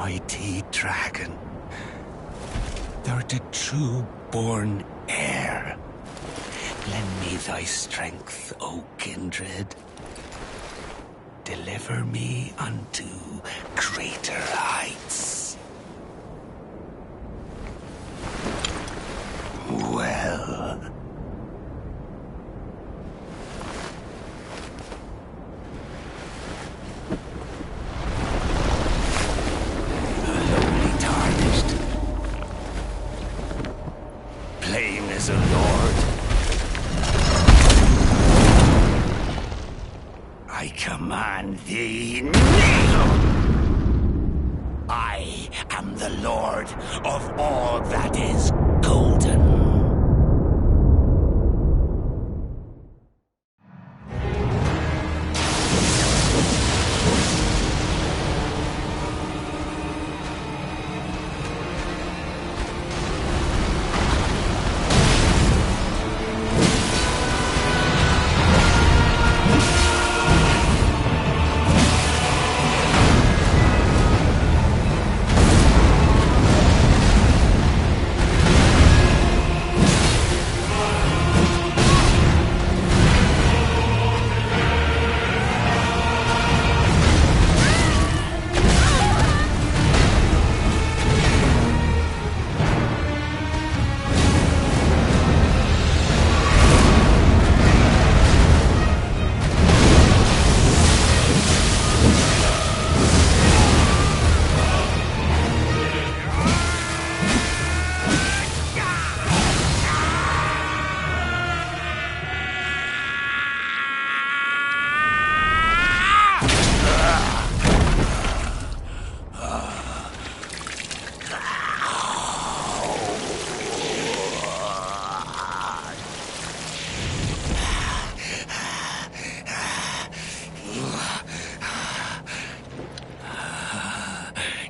mighty dragon. Thou art a true-born heir. Lend me thy strength, O kindred. Deliver me unto greater heights. Well... lowly tarnished. Plain as a lord. I command thee, kneel! I am the lord of all that is golden.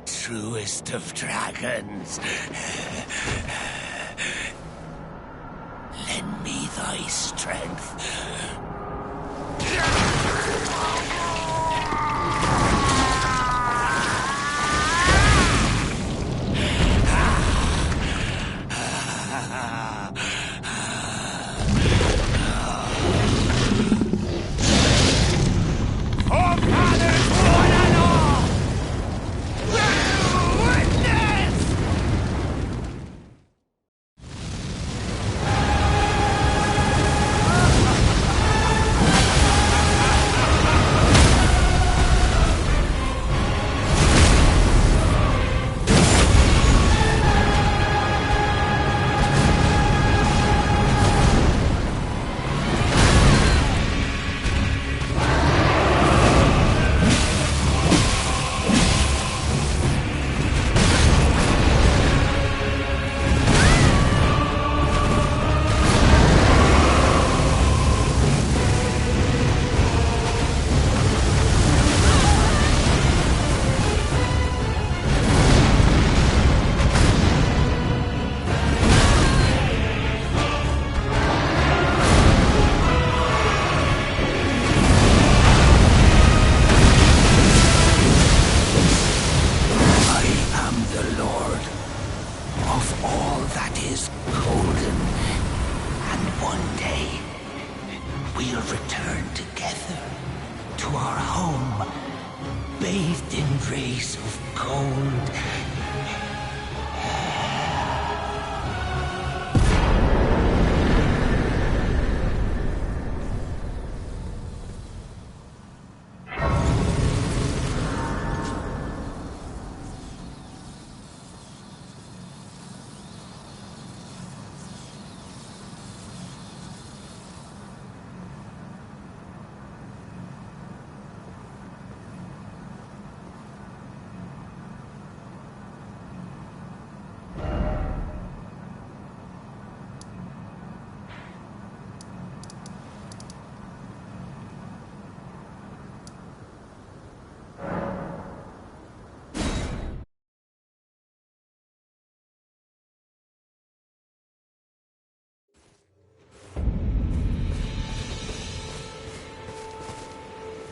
Truest of dragons. Lend me thy strength.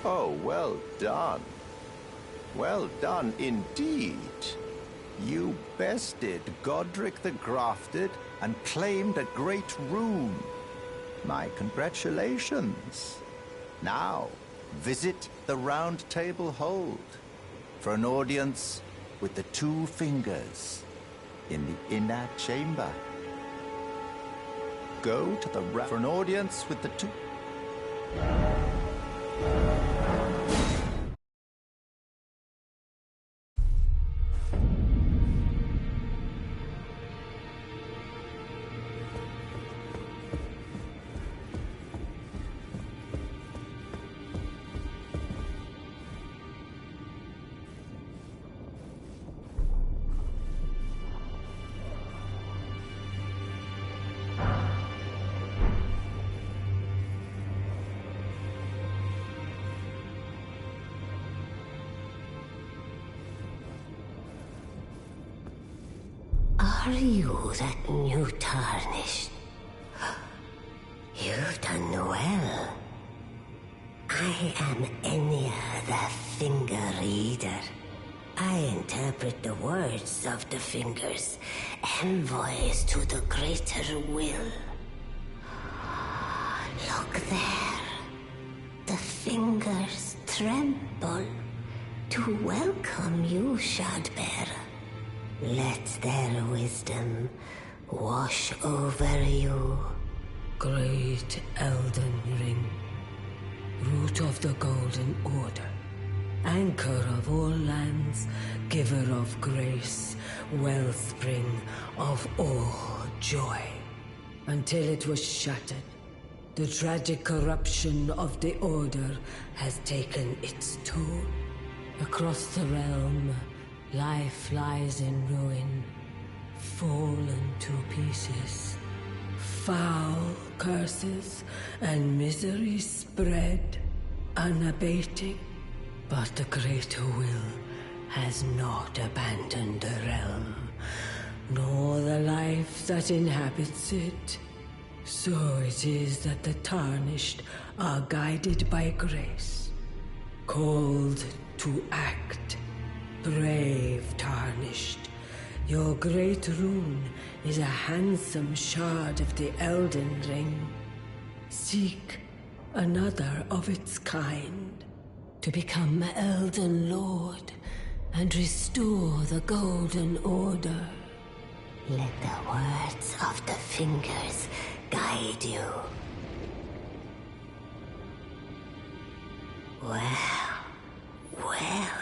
Oh, well done. Well done indeed. You bested Godrick the Grafted and claimed a great rune. My congratulations. Now, visit the Roundtable hold for an audience with the two fingers in the inner chamber. Go to the for an audience with the two... Are you that new Tarnished? You've done well. I am Enia, the Finger Reader. I interpret the words of the fingers, envoys to the greater will. Look there. The fingers tremble to welcome you, Shardbearer. Let their wisdom wash over you. Great Elden Ring, root of the Golden Order, anchor of all lands, giver of grace, wellspring of all joy. Until it was shattered, the tragic corruption of the Order has taken its toll. Across the realm, life lies in ruin, fallen to pieces. Foul curses and misery spread, unabating. But the greater will has not abandoned the realm, nor the life that inhabits it. So it is that the Tarnished are guided by grace, called to act. Brave Tarnished, your great rune is a handsome shard of the Elden Ring. Seek another of its kind to become Elden Lord and restore the Golden Order. Let the words of the fingers guide you. Well,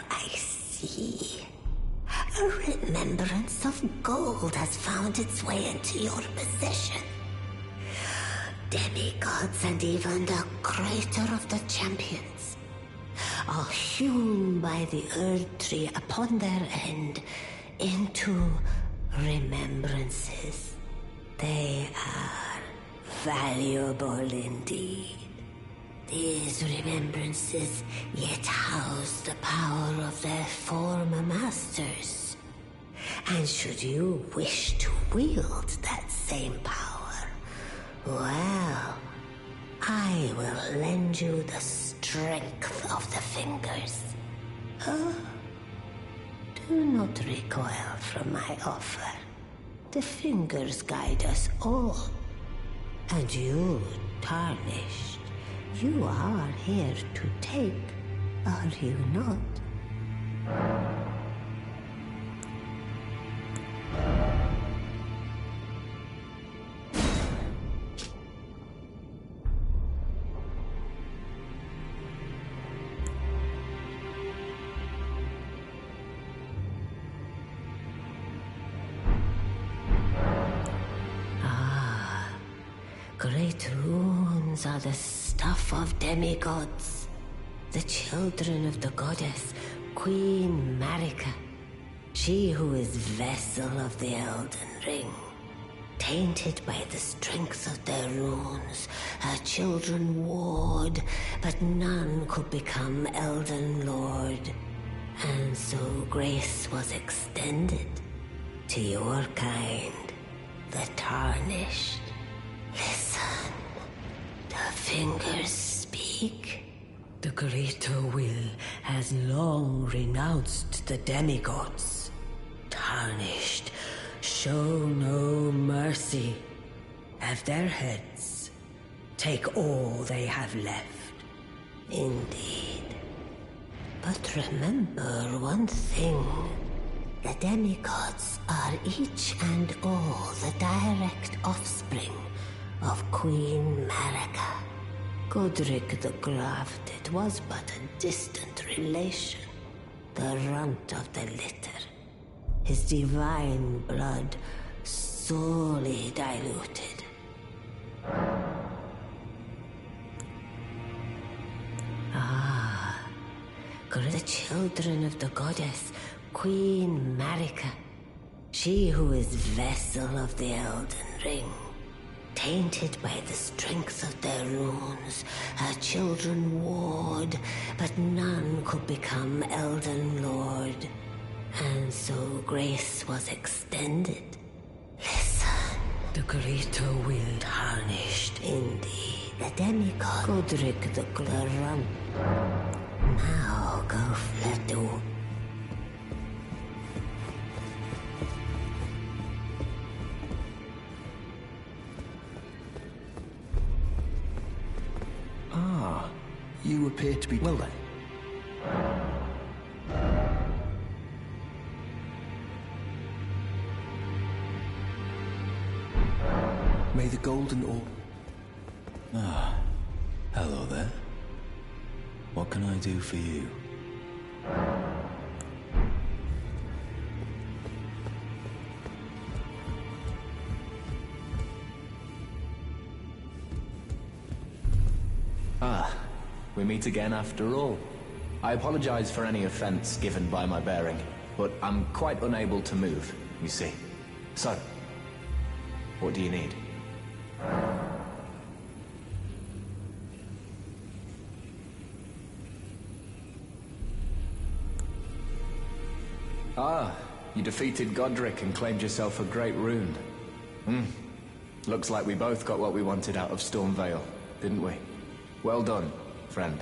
I see. A remembrance of gold has found its way into your possession. Demigods and even the creator of the champions are hewn by the Erdtree upon their end into remembrances. They are valuable indeed. These remembrances yet house the power of their former masters. And should you wish to wield that same power, well, I will lend you the strength of the fingers. Do not recoil from my offer. The fingers guide us all. And you, Tarnished, you are here to take, are you not? Great runes are the stuff of demigods, the children of the goddess, Queen Marika, she who is vessel of the Elden Ring. Tainted by the strength of their runes, her children warred, but none could become Elden Lord. And so grace was extended to your kind, the Tarnished. Listen, the fingers speak. The greater will has long renounced the demigods. Tarnished, show no mercy. Have their heads. Take all they have left. Indeed. But remember one thing. The demigods are each and all the direct offspring of Queen Marika. Godrick the Grafted was but a distant relation, the runt of the litter. His divine blood sorely diluted. The children of the goddess, Queen Marika. She who is vessel of the Elden Ring. Tainted by the strength of their runes, her children warred, but none could become Elden Lord. And so grace was extended. Listen. The greater will Tarnished, indeed. The demigod Godrick the Run. Now go Fletu. You appear to be... Well then. May the golden orb... Hello there. What can I do for you? We meet again after all. I apologize for any offense given by my bearing, but I'm quite unable to move, you see. So, what do you need? You defeated Godrick and claimed yourself a great rune. Looks like we both got what we wanted out of Stormveil, didn't we? Well done, friend.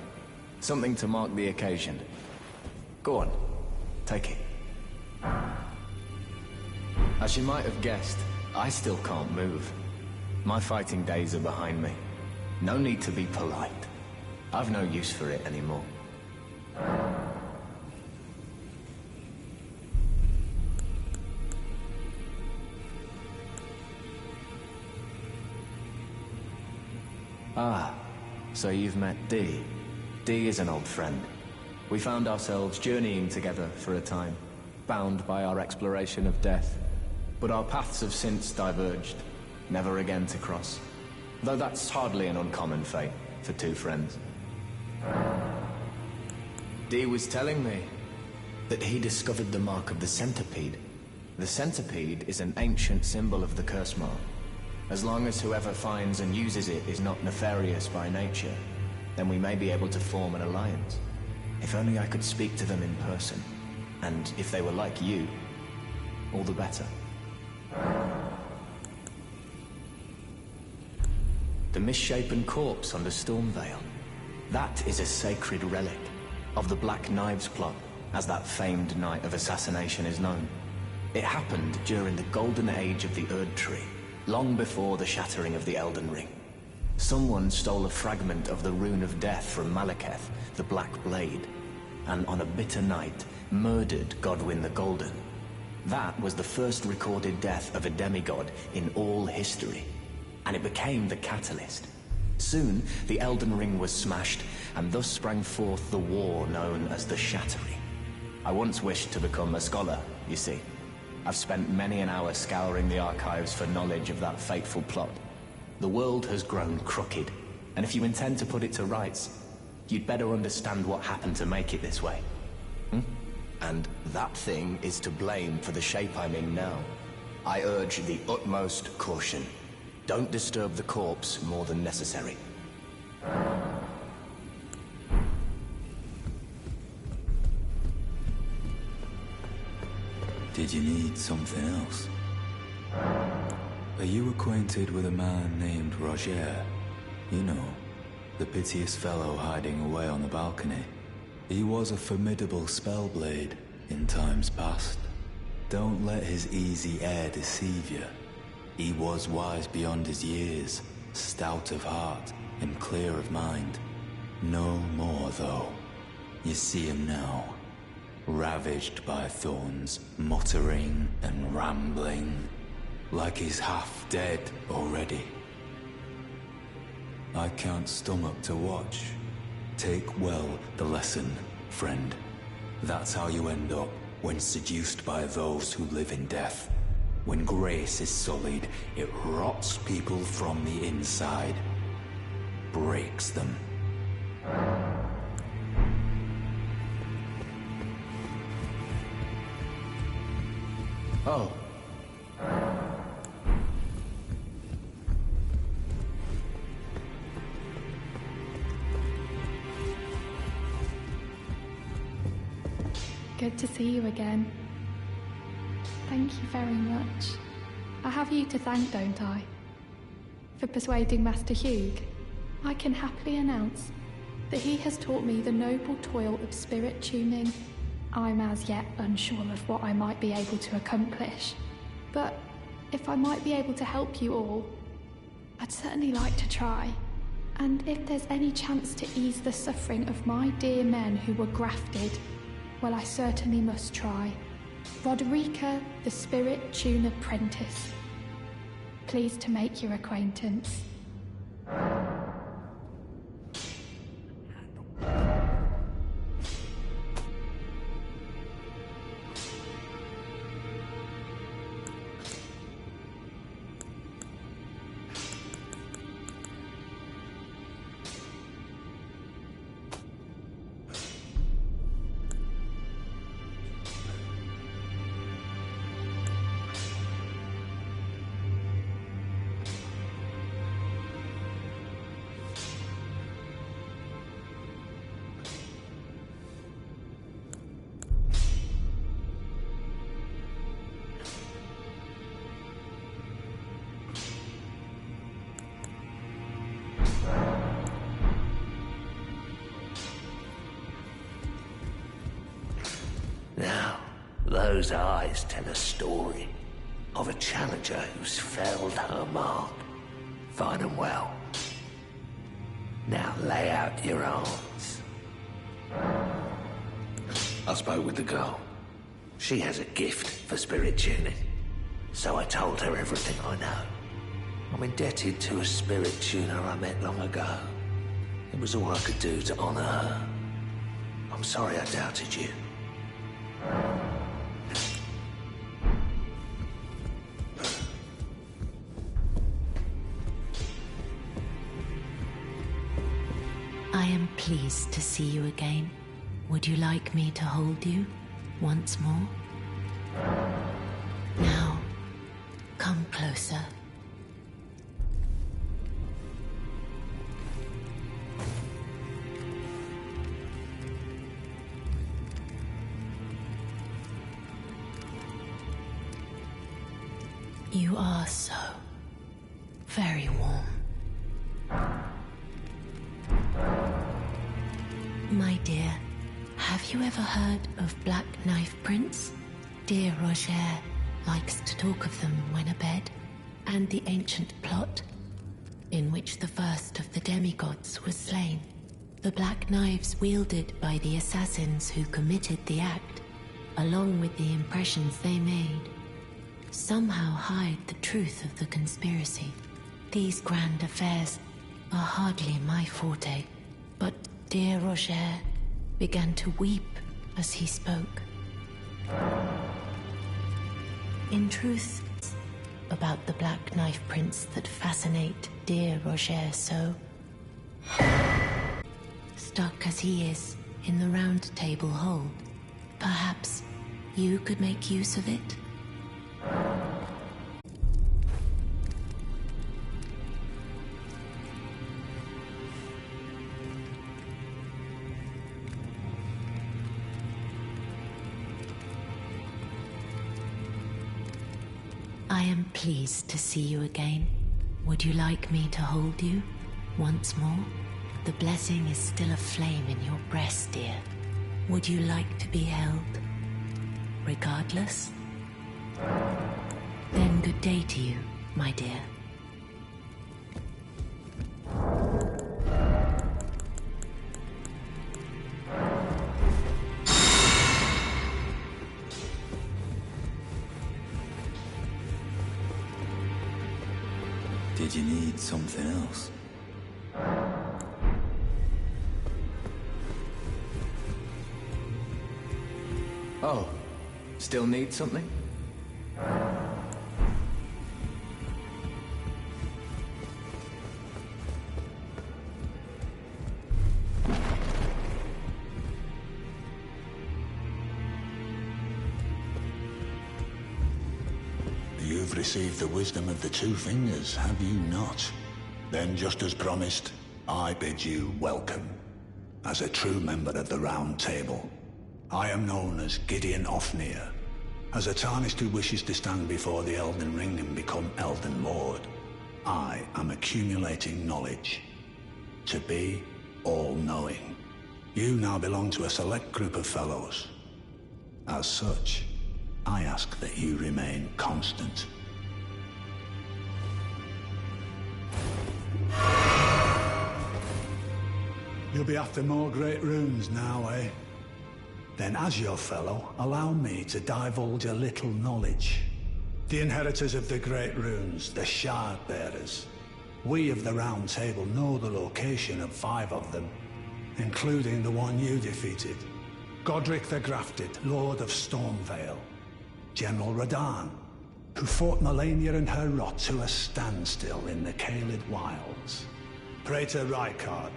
Something to mark the occasion. Go on, take it. As you might have guessed, I still can't move. My fighting days are behind me. No need to be polite. I've no use for it anymore. So you've met Dee. Dee is an old friend. We found ourselves journeying together for a time, bound by our exploration of death. But our paths have since diverged, never again to cross. Though that's hardly an uncommon fate for two friends. Dee was telling me that he discovered the mark of the centipede. The centipede is an ancient symbol of the curse mark. As long as whoever finds and uses it is not nefarious by nature, then we may be able to form an alliance. If only I could speak to them in person. And if they were like you, all the better. The misshapen corpse under Stormveil. That is a sacred relic of the Black Knives plot, as that famed night of assassination is known. It happened during the golden age of the Erdtree, long before the shattering of the Elden Ring. Someone stole a fragment of the Rune of Death from Malekith, the Black Blade, and on a bitter night, murdered Godwyn the Golden. That was the first recorded death of a demigod in all history, and it became the catalyst. Soon, the Elden Ring was smashed, and thus sprang forth the war known as the Shattering. I once wished to become a scholar, you see. I've spent many an hour scouring the archives for knowledge of that fateful plot. The world has grown crooked, and if you intend to put it to rights, you'd better understand what happened to make it this way. And that thing is to blame for the shape I'm in now. I urge the utmost caution. Don't disturb the corpse more than necessary. Did you need something else? Are you acquainted with a man named Rogier? You know, the piteous fellow hiding away on the balcony. He was a formidable spellblade in times past. Don't let his easy air deceive you. He was wise beyond his years, stout of heart and clear of mind. No more, though. You see him now, ravaged by thorns, muttering and rambling, like he's half dead already. I can't stomach to watch. Take well the lesson, friend. That's how you end up when seduced by those who live in death. When grace is sullied, it rots people from the inside, breaks them. Oh. Good to see you again. Thank you very much. I have you to thank, don't I? For persuading Master Hewg. I can happily announce that he has taught me the noble toil of spirit tuning. I'm as yet unsure of what I might be able to accomplish, but if I might be able to help you all, I'd certainly like to try. And if there's any chance to ease the suffering of my dear men who were grafted, well, I certainly must try. Roderika, the Spirit Tune Apprentice. Pleased to make your acquaintance. Now, those eyes tell a story of a challenger who's felled her mark. Fine and well. Now lay out your arms. I spoke with the girl. She has a gift for spirit tuning, so I told her everything I know. I'm indebted to a spirit tuner I met long ago. It was all I could do to honor her. I'm sorry I doubted you. I am pleased to see you again. Would you like me to hold you once more? Now, come closer. You are so very warm. My dear, have you ever heard of Black Knife Prince? Dear Rogier likes to talk of them when abed, and the ancient plot in which the first of the demigods was slain. The black knives wielded by the assassins who committed the act, along with the impressions they made, somehow hide the truth of the conspiracy. These grand affairs are hardly my forte, but dear Rogier began to weep as he spoke. In truth, about the Black Knife Prince that fascinate dear Rogier so. Stuck as he is in the Roundtable hold, perhaps you could make use of it? I am pleased to see you again. Would you like me to hold you once more? The blessing is still aflame in your breast, dear. Would you like to be held? Regardless? Then good day to you, my dear. Did you need something else? Oh, still need something? You've received the wisdom of the Two Fingers, have you not? Then, just as promised, I bid you welcome. As a true member of the Roundtable, I am known as Gideon Ofnir. As a Tarnished who wishes to stand before the Elden Ring and become Elden Lord, I am accumulating knowledge. To be all-knowing. You now belong to a select group of fellows. As such, I ask that you remain constant. You'll be after more great runes now, eh? Then as your fellow, allow me to divulge a little knowledge. The inheritors of the great runes, the Shard Bearers. We of the Round Table know the location of 5 of them, including the one you defeated. Godrick the Grafted, Lord of Stormveil. General Radahn, who fought Malenia and her rot to a standstill in the Caelid Wilds. Praetor Rykard,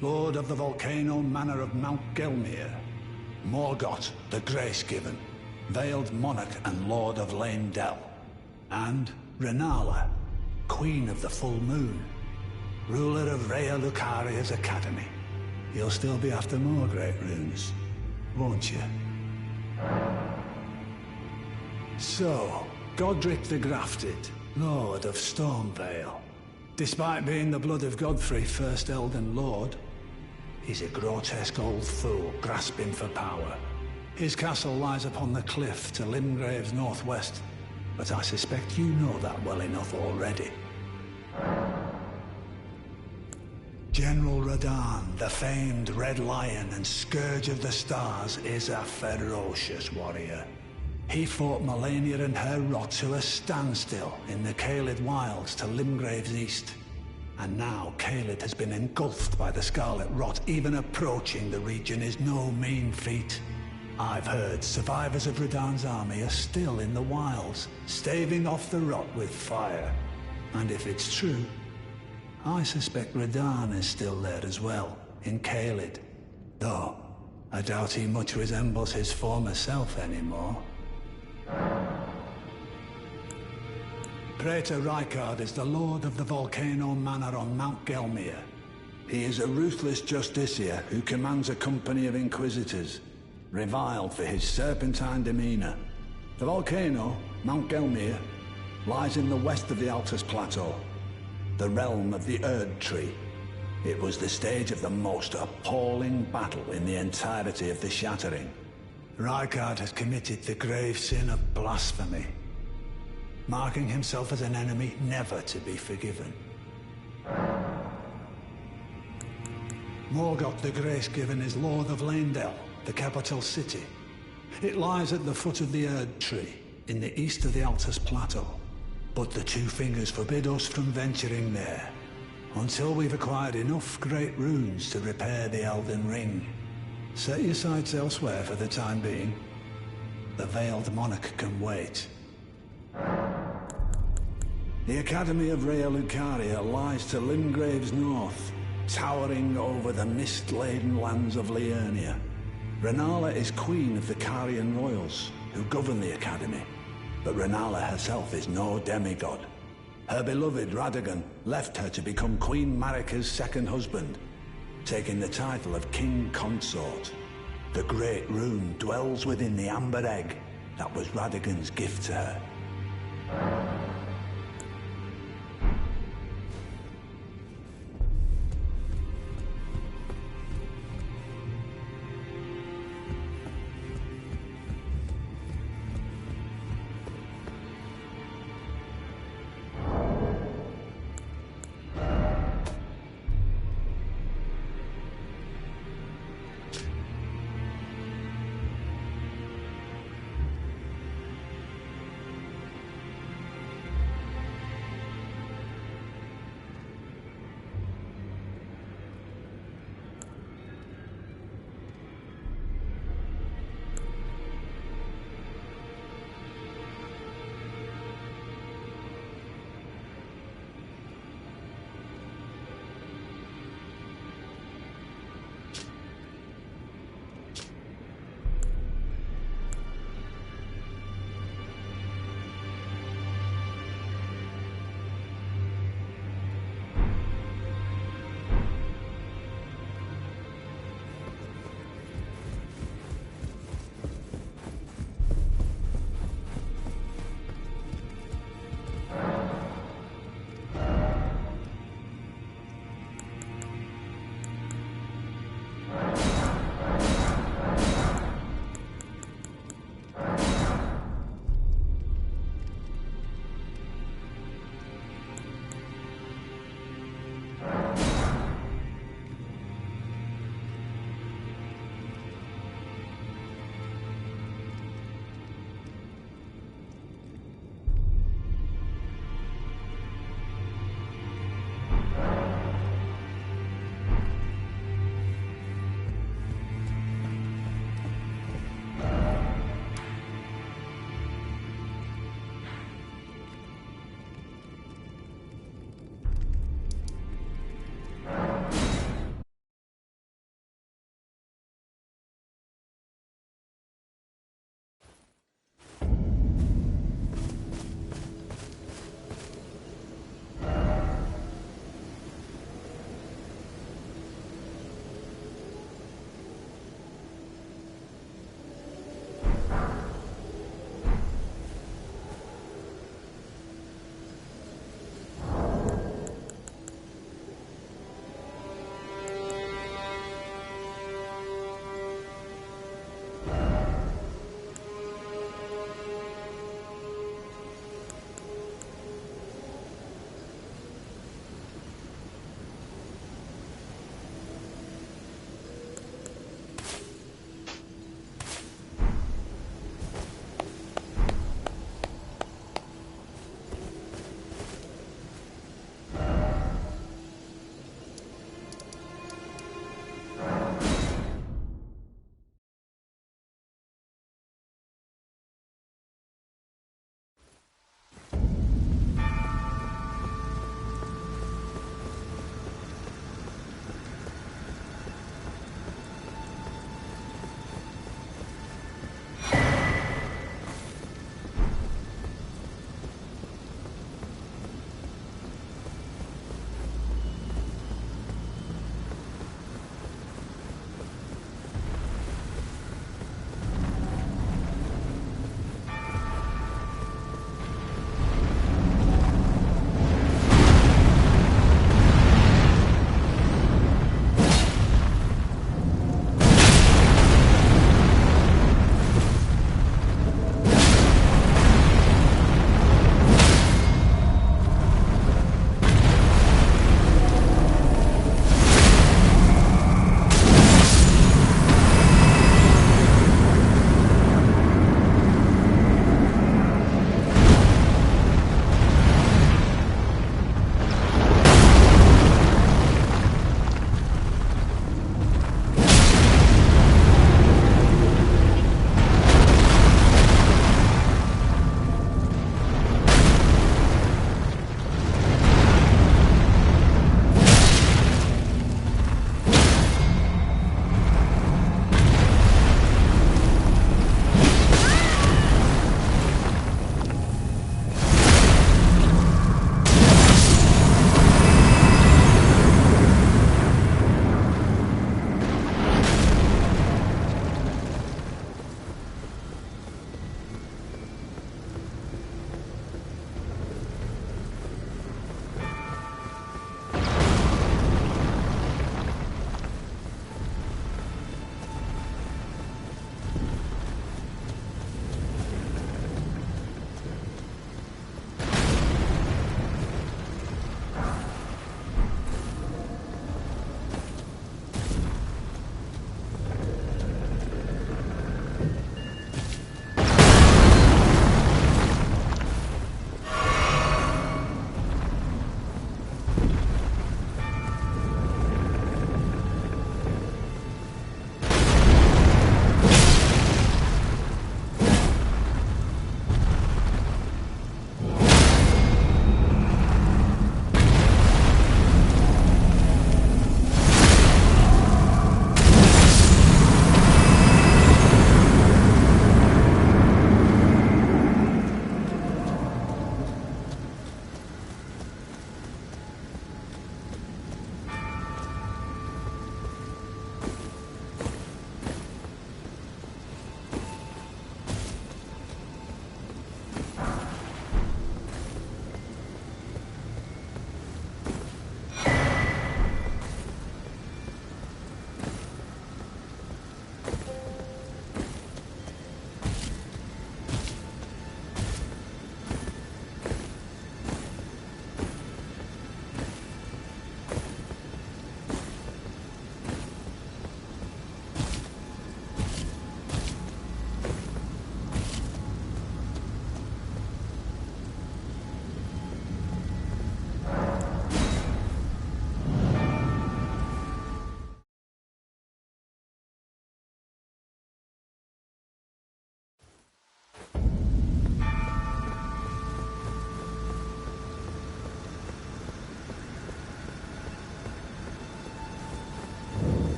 Lord of the Volcano Manor of Mount Gelmir. Morgott, the Grace-Given, Veiled Monarch and Lord of Leyndell. And Renala, Queen of the Full Moon, ruler of Rhea Lucaria's Academy. You'll still be after more great runes, won't you? So, Godrick the Grafted, Lord of Stormveil. Despite being the blood of Godfrey, first Elden Lord, he's a grotesque old fool grasping for power. His castle lies upon the cliff to Limgrave's northwest, but I suspect you know that well enough already. General Radahn, the famed Red Lion and Scourge of the Stars, is a ferocious warrior. He fought Malenia and her rot to a standstill in the Caelid Wilds to Limgrave's east. And now Caelid has been engulfed by the Scarlet Rot. Even approaching the region is no mean feat. I've heard survivors of Radahn's army are still in the wilds, staving off the rot with fire. And if it's true, I suspect Radahn is still there as well, in Caelid. Though, I doubt he much resembles his former self anymore. Praetor Rykard is the Lord of the Volcano Manor on Mount Gelmir. He is a ruthless justiciar who commands a company of inquisitors, reviled for his serpentine demeanor. The volcano, Mount Gelmir, lies in the west of the Altus Plateau, the realm of the Erdtree. It was the stage of the most appalling battle in the entirety of the Shattering. Rykard has committed the grave sin of blasphemy, marking himself as an enemy never to be forgiven. Morgott the Grace-Given is Lord of Leyndell, the capital city. It lies at the foot of the Erdtree, in the east of the Altus Plateau. But the Two Fingers forbid us from venturing there, until we've acquired enough great runes to repair the Elden Ring. Set your sights elsewhere for the time being. The Veiled Monarch can wait. The Academy of Rhea Lucaria lies to Limgrave's north, towering over the mist-laden lands of Liurnia. Renala is queen of the Carian royals, who govern the Academy. But Renala herself is no demigod. Her beloved Radagon left her to become Queen Marika's second husband, taking the title of King Consort. The Great Rune dwells within the Amber Egg that was Radagon's gift to her.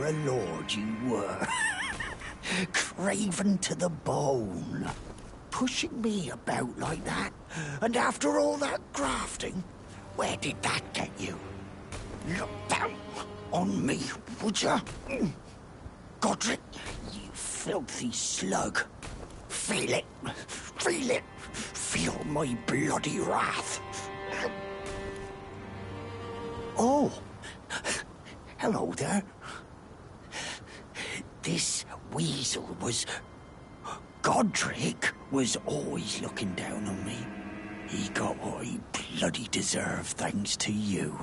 a lord you were. Craven to the bone. Pushing me about like that. And after all that grafting, where did that get you? Look down on me, would ya? Godrick, you filthy slug. Feel it. Feel it. Feel my bloody wrath. Oh. Hello there. This weasel was... Godrick was always looking down on me. He got what he bloody deserved thanks to you.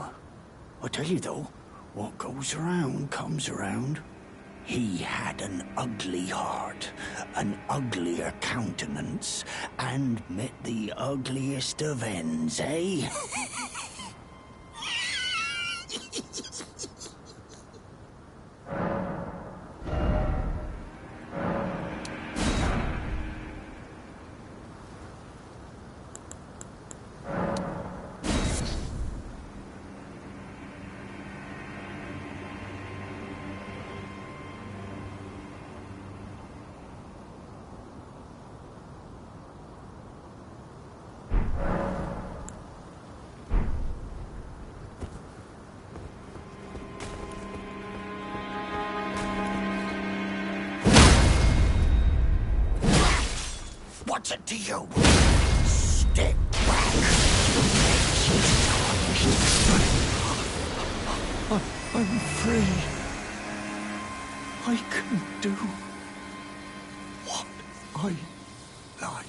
I tell you though, what goes around comes around. He had an ugly heart, an uglier countenance, and met the ugliest of ends, eh? What's it to you? Step back. I'm free. I can do what I like.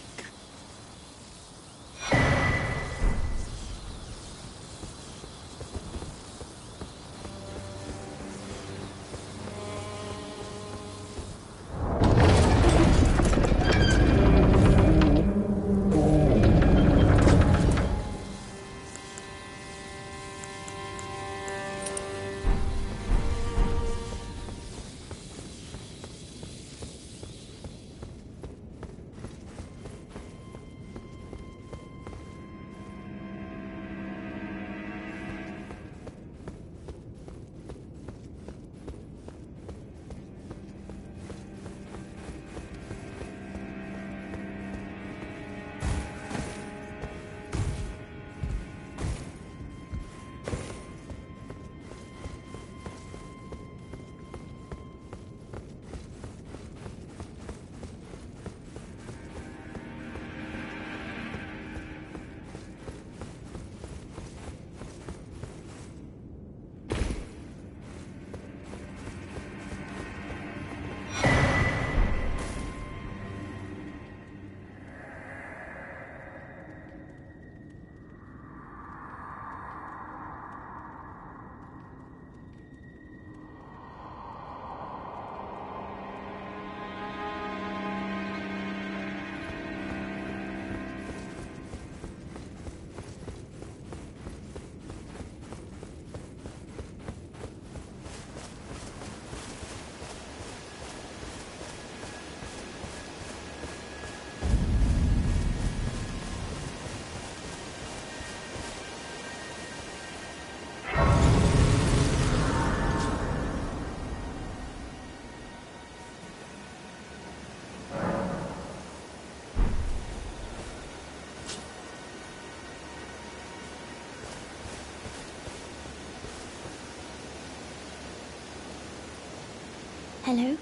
Hello?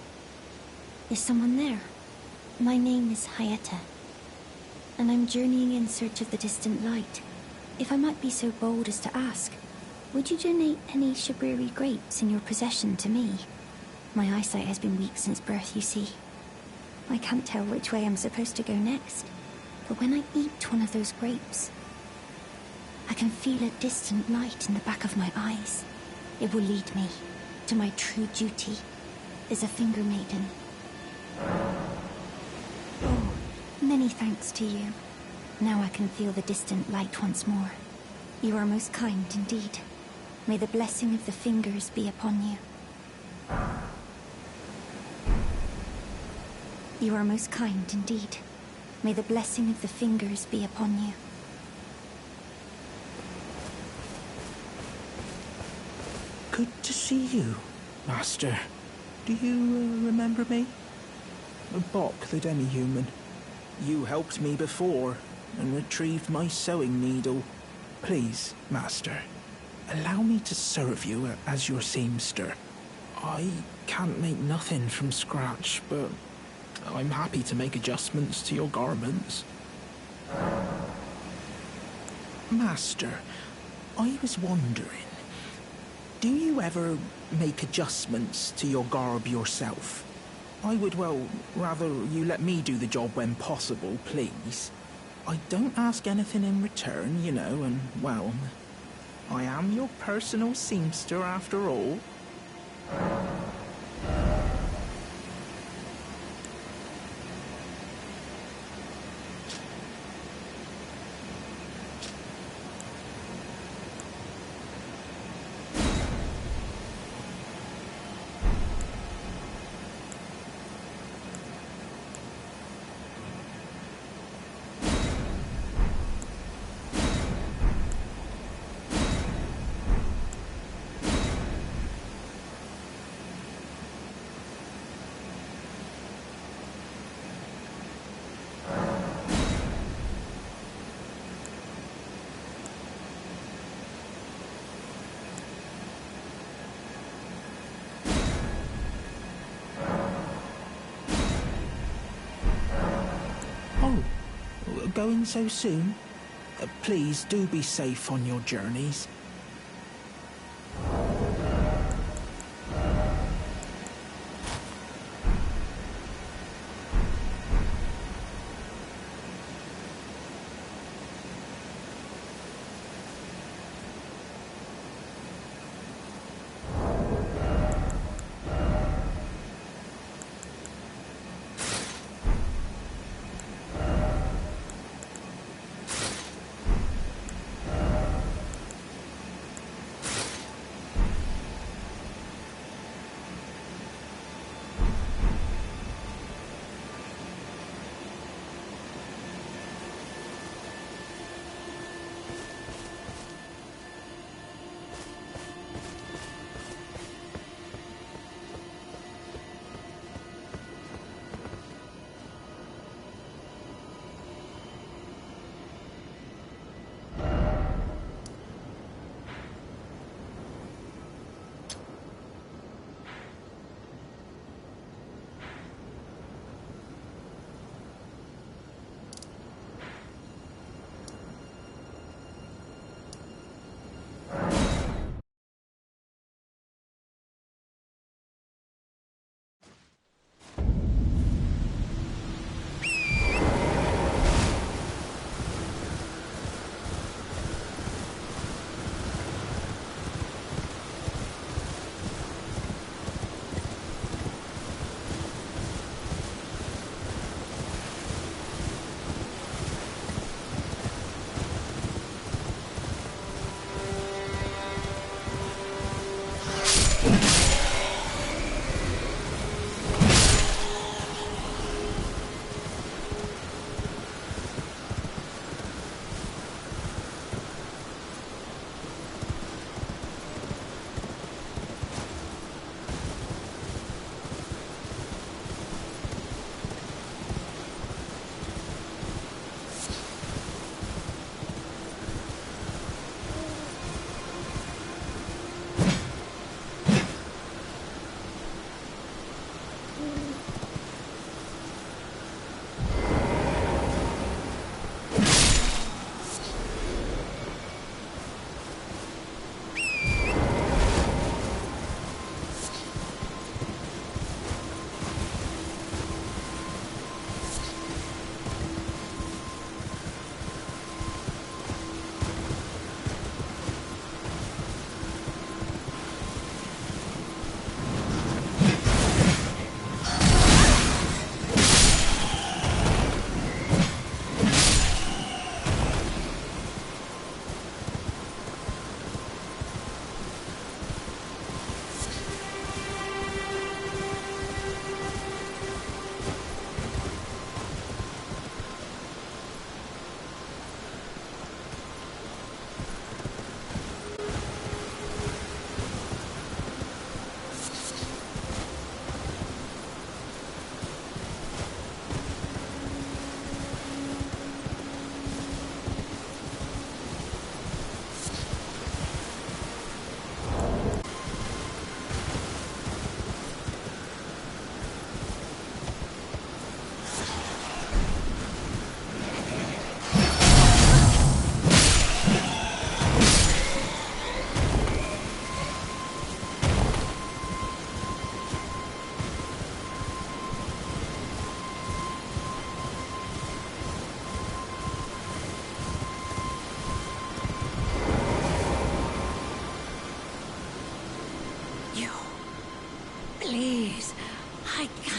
Is someone there? My name is Hyetta, and I'm journeying in search of the distant light. If I might be so bold as to ask, would you donate any Shabriri grapes in your possession to me? My eyesight has been weak since birth, you see. I can't tell which way I'm supposed to go next, but when I eat one of those grapes, I can feel a distant light in the back of my eyes. It will lead me to my true duty as a finger maiden. Oh, many thanks to you. Now I can feel the distant light once more. You are most kind indeed. May the blessing of the fingers be upon you. You are most kind indeed. May the blessing of the fingers be upon you. Good to see you, Master. Do you remember me? Bok, the demi-human. You helped me before and retrieved my sewing needle. Please, Master, allow me to serve you as your seamster. I can't make nothing from scratch, but I'm happy to make adjustments to your garments. Master, I was wondering, do you ever make adjustments to your garb yourself? I would, well, rather you let me do the job when possible, please. I don't ask anything in return, you know, and, well, I am your personal seamster after all. Going so soon? Please do be safe on your journeys.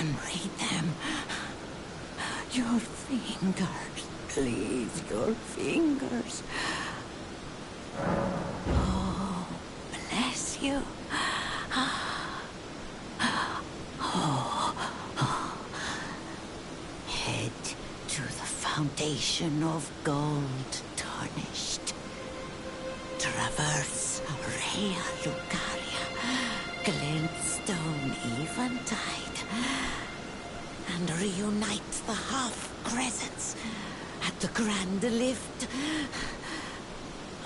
can read them. Your fingers, please, your fingers. Oh, bless you. Head to the fountain of gold tarnished. Traverse Rea Lucaria, glintstone eventide, and reunite the half-crescents at the grand lift.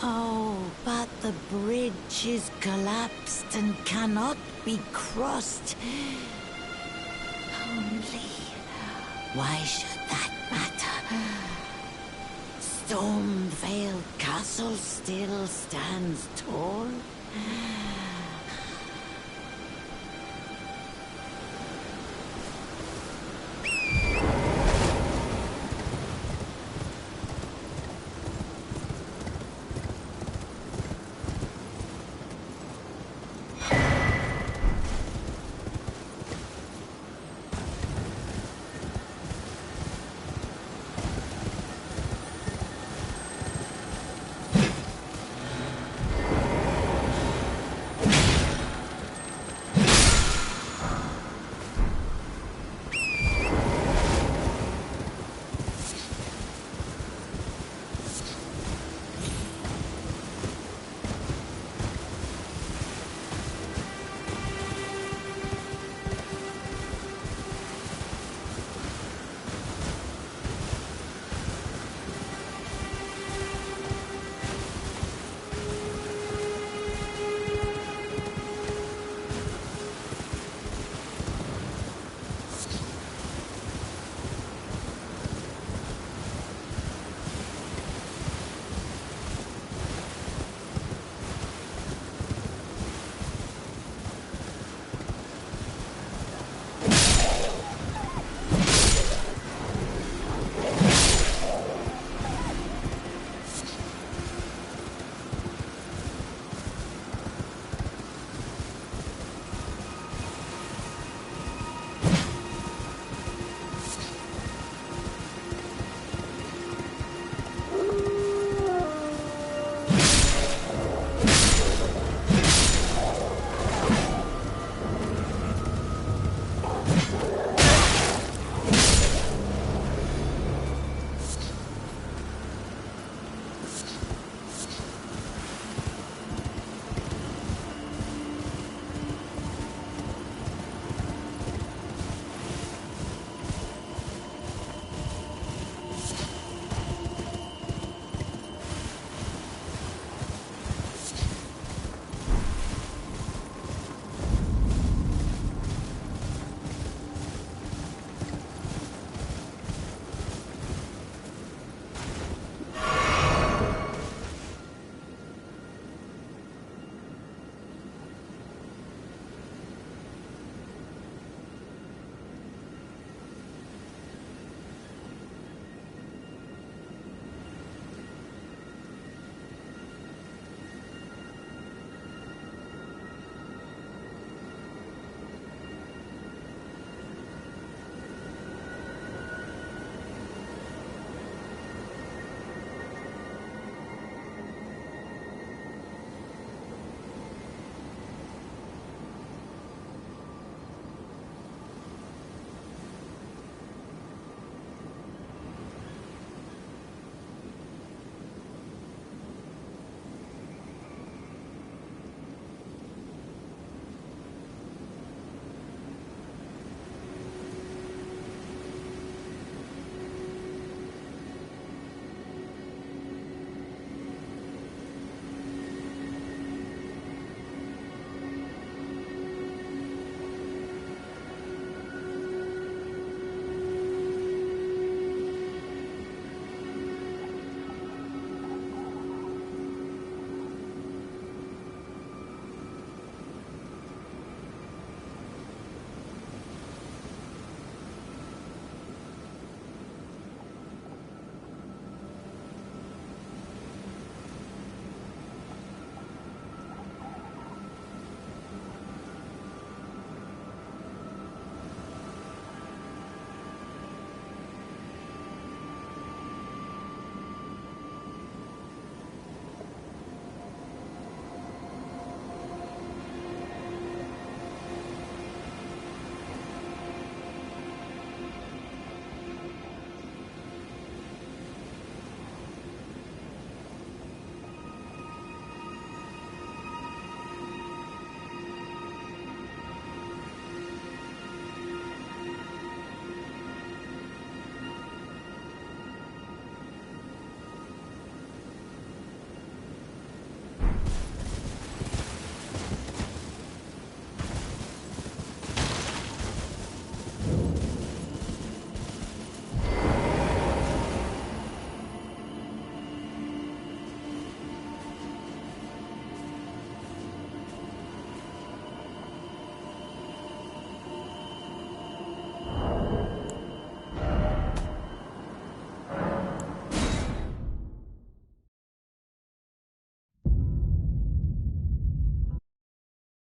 Oh, but the bridge is collapsed and cannot be crossed. Only, why should that matter? Stormveil Castle still stands tall.